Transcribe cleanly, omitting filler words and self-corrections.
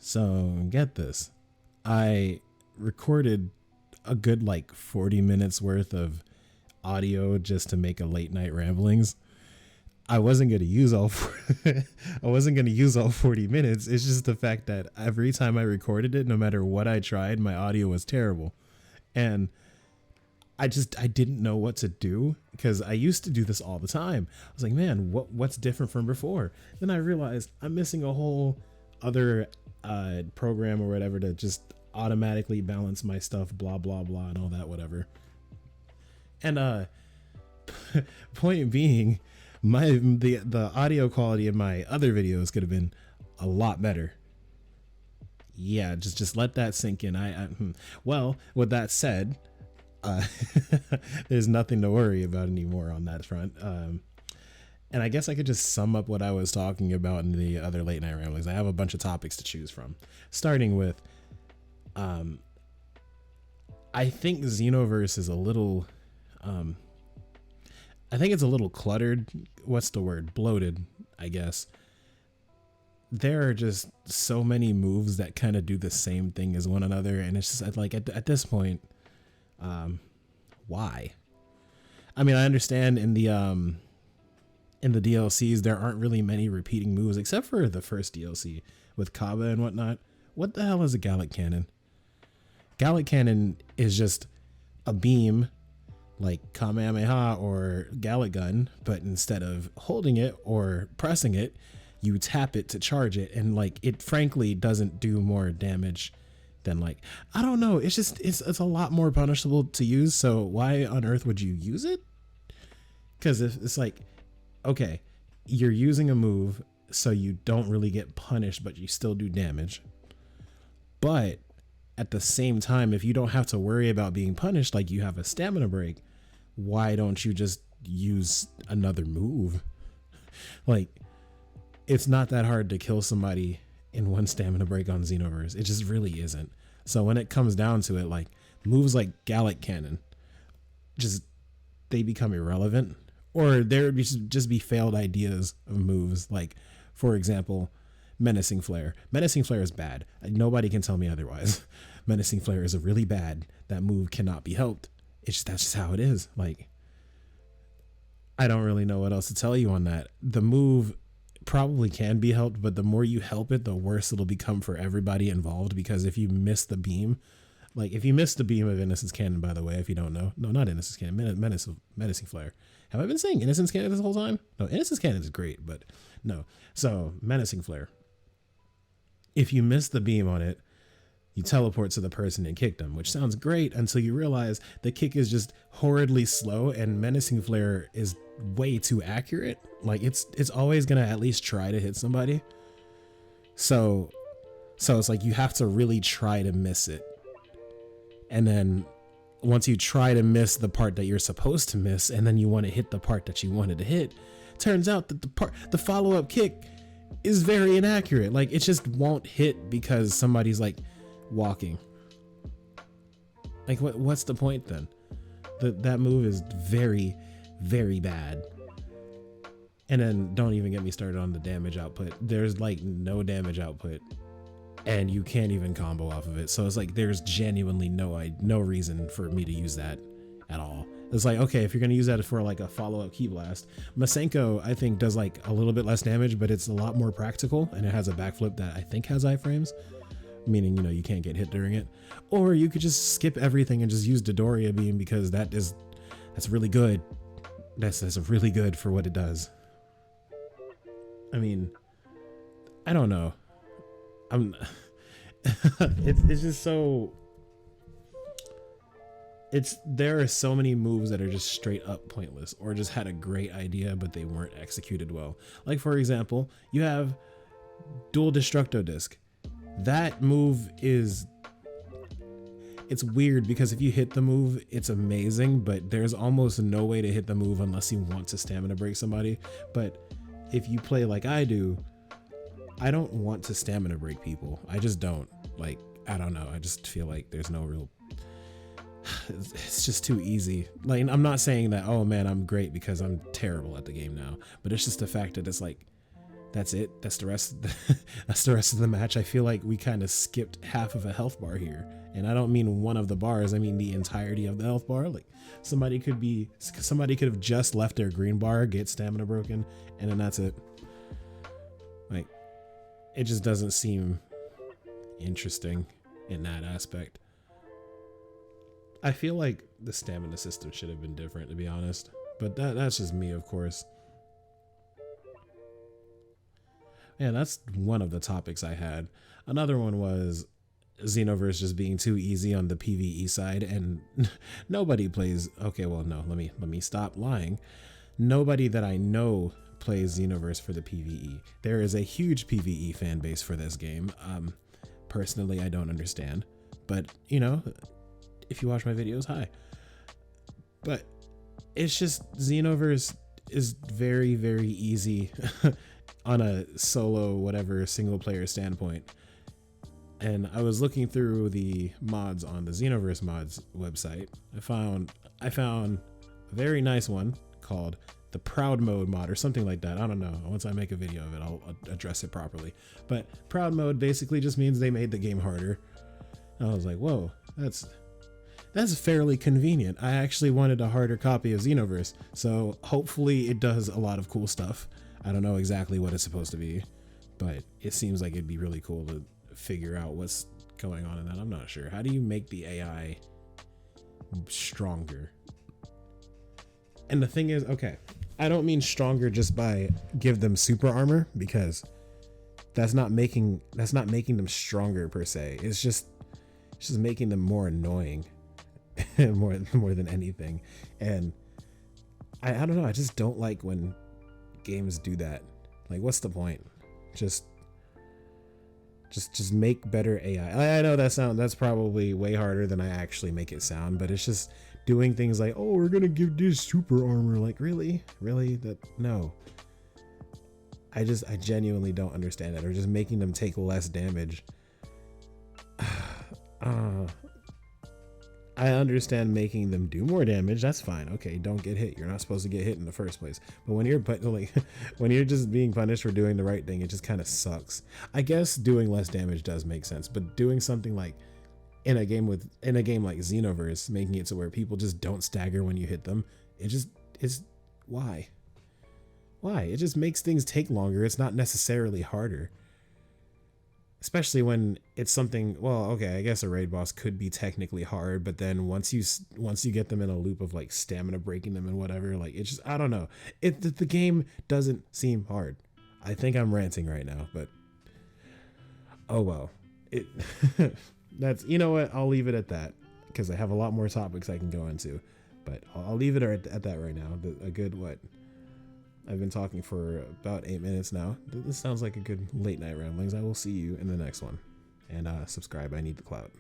So get this. I recorded a good like 40 minutes worth of audio just to make a late night ramblings. I wasn't going to use all I wasn't going to use all 40 minutes. It's just the fact that every time I recorded it, no matter what I tried, my audio was terrible. And I didn't know what to do because I used to do this all the time. I was like, man, what's different from before? Then I realized I'm missing a whole other program or whatever to just automatically balance my stuff, blah blah blah, and all that whatever. And point being, the audio quality in my other videos could have been a lot better. Yeah, just let that sink in. Well, with that said, there's nothing to worry about anymore on that front. And I guess I could just sum up what I was talking about in the other late night ramblings. I have a bunch of topics to choose from, starting with, I think Xenoverse is a little, I think it's a little cluttered. What's the word? Bloated, I guess. There are just so many moves that kind of do the same thing as one another. And it's just like at this point, why? I mean, I understand in the DLCs, there aren't really many repeating moves except for the first DLC with Kaba and whatnot. What the hell is a Gallic Cannon? Gallic Cannon is just a beam like Kamehameha or Gallic Gun, but instead of holding it or pressing it, you tap it to charge it. And like, it frankly doesn't do more damage than like, I don't know. It's just, it's a lot more punishable to use. So why on earth would you use it? Because it's like, okay, you're using a move so you don't really get punished, but you still do damage. But at the same time, if you don't have to worry about being punished, like you have a stamina break, why don't you just use another move? Like, it's not that hard to kill somebody in one stamina break on Xenoverse. It just really isn't. So when it comes down to it, like moves like Gallic Cannon, just they become irrelevant, or there would just be failed ideas of moves. Like, for example, Menacing Flare. Menacing Flare is bad. Nobody can tell me otherwise. Menacing Flare is a really bad. That move cannot be helped. That's just how it is. Like, I don't really know what else to tell you on that. The move probably can be helped, but the more you help it, the worse it'll become for everybody involved. Because if you miss the beam, like if you miss the beam of Innocence Cannon, by the way, if you don't know, no, not Innocence Cannon, Menacing Flare. Have I been saying Innocence Cannon this whole time? No, Innocence Cannon is great, but no. So Menacing Flare. If you miss the beam on it, you teleport to the person and kick them, which sounds great until you realize the kick is just horridly slow, and Menacing Flare is way too accurate. Like it's always gonna at least try to hit somebody. So it's like you have to really try to miss it. And then once you try to miss the part that you're supposed to miss, and then you want to hit the part that you wanted to hit, turns out that the follow-up kick is very inaccurate. Like it just won't hit because somebody's like walking. Like what's the point then? That move is very, very bad. And then don't even get me started on the damage output. There's like no damage output, and you can't even combo off of it. So it's like there's genuinely no reason for me to use that at all. It's like, okay, if you're gonna use that for like a follow-up key blast, Masenko I think does like a little bit less damage, but it's a lot more practical, and it has a backflip that I think has iframes, meaning you can't get hit during it. Or you could just skip everything and just use Dodoria Beam, because that's really good. That's really good for what it does. I mean, I don't know. It's just so. There are so many moves that are just straight up pointless, or just had a great idea but they weren't executed well. Like for example, you have Dual Destructo Disc. That move it's weird because if you hit the move, it's amazing, but there's almost no way to hit the move unless you want to stamina break somebody. But if you play like I do, I don't want to stamina break people. I just don't. Like, I don't know. I just feel like there's no real. It's just too easy. Like, I'm not saying that, oh man, I'm great because I'm terrible at the game now, but it's just the fact that it's like that's it. That's the rest. That's the rest of the match. I feel like we kind of skipped half of a health bar here, and I don't mean one of the bars. I mean the entirety of the health bar. Like somebody could have just left their green bar, get stamina broken, and then that's it. Like it just doesn't seem interesting in that aspect. I feel like the stamina system should have been different, to be honest, but that's just me, of course. Yeah, that's one of the topics I had. Another one was Xenoverse just being too easy on the PvE side, and nobody plays. Okay, well, no, let me stop lying. Nobody that I know plays Xenoverse for the PvE. There is a huge PvE fan base for this game. Personally, I don't understand, but you know, if you watch my videos, hi. But it's just Xenoverse is very, very easy on a solo, whatever, single player standpoint. And I was looking through the mods on the Xenoverse mods website. I found a very nice one called the Proud Mode mod or something like that. I don't know. Once I make a video of it, I'll address it properly. But Proud Mode basically just means they made the game harder. And I was like, whoa, that's fairly convenient. I actually wanted a harder copy of Xenoverse, so hopefully it does a lot of cool stuff. I don't know exactly what it's supposed to be, but it seems like it'd be really cool to figure out what's going on in that. I'm not sure. How do you make the AI stronger? And the thing is, okay, I don't mean stronger just by give them super armor, because that's not making them stronger per se. It's just making them more annoying more than anything. And I don't know, I just don't like when games do that. Like, what's the point? Just make better AI. I know that's probably way harder than I actually make it sound, but it's just doing things like, oh, we're gonna give this super armor. Like, really? That no. I genuinely don't understand it. Or just making them take less damage. I understand making them do more damage. That's fine. Okay, don't get hit. You're not supposed to get hit in the first place. But when you're just being punished for doing the right thing, it just kind of sucks. I guess doing less damage does make sense, but doing something like in a game like Xenoverse, making it so where people just don't stagger when you hit them, it just is why? It just makes things take longer. It's not necessarily harder. Especially when it's something, well, okay, I guess a raid boss could be technically hard, but then once you get them in a loop of like stamina breaking them and whatever, like it's just, I don't know. The game doesn't seem hard. I think I'm ranting right now, but oh well. That's, you know what? I'll leave it at that because I have a lot more topics I can go into, but I'll leave it at that right now. A good what? I've been talking for about 8 minutes now. This sounds like a good late night ramblings. I will see you in the next one. And subscribe. I need the clout.